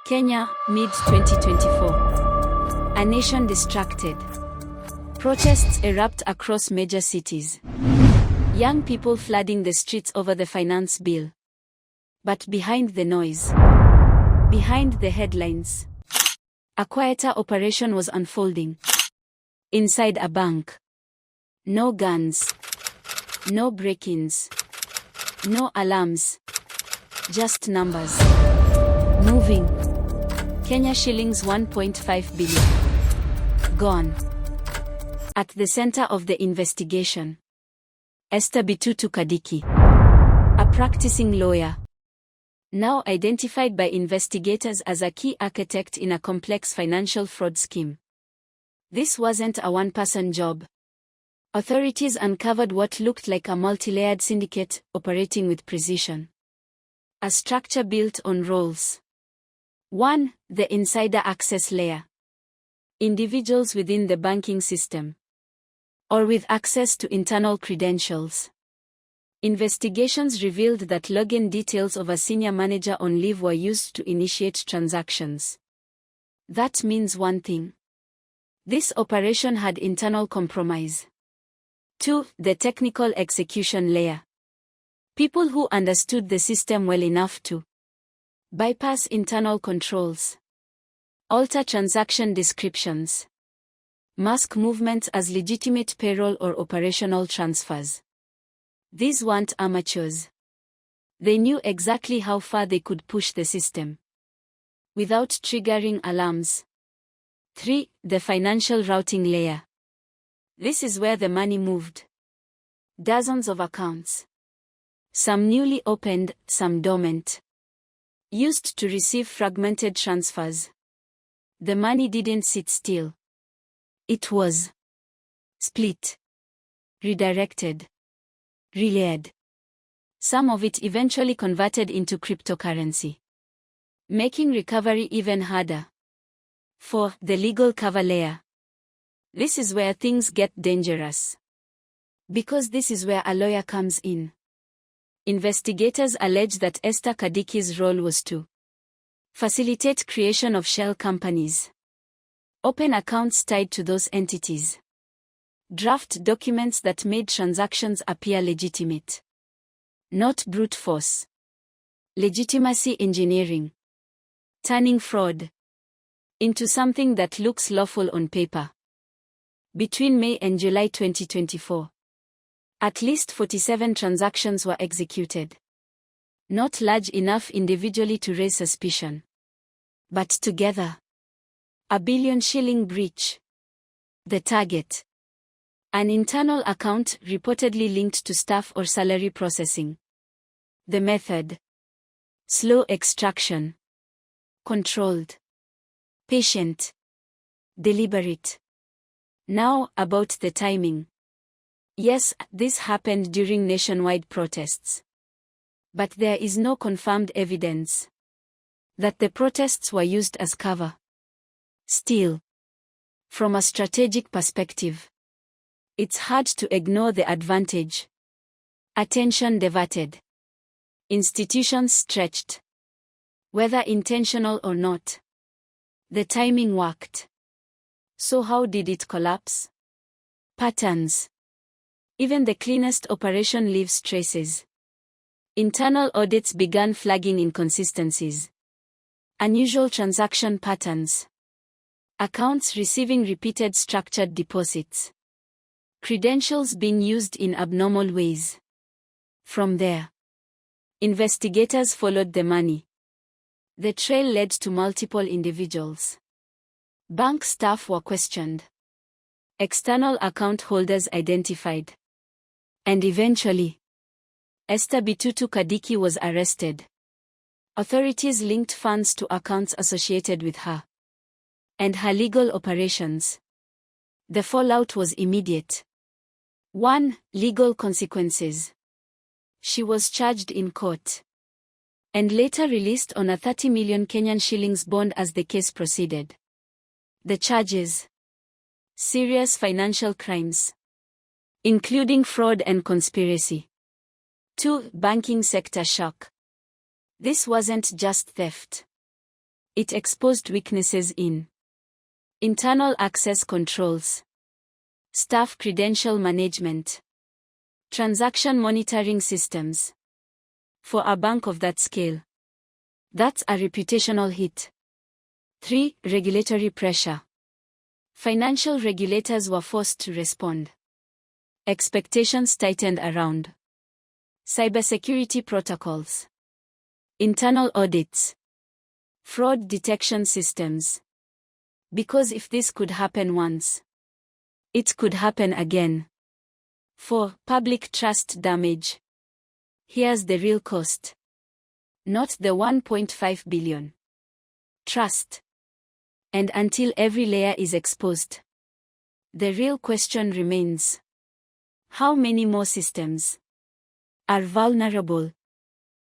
Kenya, mid-2024. A nation distracted. Protests erupt across major cities. Young people flooding the streets over the finance bill. But behind the noise, behind the headlines, a quieter operation was unfolding. Inside a bank. No guns. No break-ins. No alarms. Just numbers. Moving. Kenya shillings 1.5 billion. Gone. At the center of the investigation, Esther Bitutu Kadiki, a practicing lawyer, now identified by investigators as a key architect in a complex financial fraud scheme. This wasn't a one-person job. Authorities uncovered what looked like a multi-layered syndicate operating with precision. A structure built on roles. 1. The insider access layer. Individuals within the banking system, or with access to internal credentials. Investigations revealed that login details of a senior manager on leave were used to initiate transactions. That means one thing. This operation had internal compromise. 2. The technical execution layer. People who understood the system well enough to bypass internal controls, alter transaction descriptions, mask movements as legitimate payroll or operational transfers. These weren't amateurs. They knew exactly how far they could push the system without triggering alarms. 3. The financial routing layer. This is where the money moved. Dozens of accounts. Some newly opened, some dormant. Used to receive fragmented transfers. The money didn't sit still. It was split, redirected, relayed. Some of it eventually converted into cryptocurrency, making recovery even harder. 4. The legal cover layer. This is where things get dangerous. Because this is where a lawyer comes in. Investigators allege that Esther Kadiki's role was to facilitate creation of shell companies, open accounts tied to those entities, draft documents that made transactions appear legitimate. Not brute force. Legitimacy engineering. Turning fraud into something that looks lawful on paper. Between May and July 2024, at least 47 transactions were executed. Not large enough individually to raise suspicion, but together. A $1 billion breach. The target. An internal account reportedly linked to staff or salary processing. The method. Slow extraction. Controlled. Patient. Deliberate. Now, about the timing. Yes, this happened during nationwide protests. But there is no confirmed evidence that the protests were used as cover. Still, from a strategic perspective, it's hard to ignore the advantage. Attention diverted. Institutions stretched. Whether intentional or not, the timing worked. So how did it collapse? Patterns. Even the cleanest operation leaves traces. Internal audits began flagging inconsistencies. Unusual transaction patterns. Accounts receiving repeated structured deposits. Credentials being used in abnormal ways. From there, investigators followed the money. The trail led to multiple individuals. Bank staff were questioned. External account holders identified. And eventually, Esther Bitutu Kadiki was arrested. Authorities linked funds to accounts associated with her and her legal operations. The fallout was immediate. 1. Legal consequences. She was charged in court and later released on a 30 million Kenyan shillings bond as the case proceeded. The charges: serious financial crimes, including fraud and conspiracy. 2. Banking sector shock. This wasn't just theft. It exposed weaknesses in internal access controls, staff credential management, transaction monitoring systems. For a bank of that scale, that's a reputational hit. 3. Regulatory pressure. Financial regulators were forced to respond. Expectations tightened around cybersecurity protocols, internal audits, fraud detection systems. Because if this could happen once, it could happen again. 4. Public trust damage. Here's the real cost. Not the 1.5 billion. Trust. And until every layer is exposed, the real question remains: how many more systems are vulnerable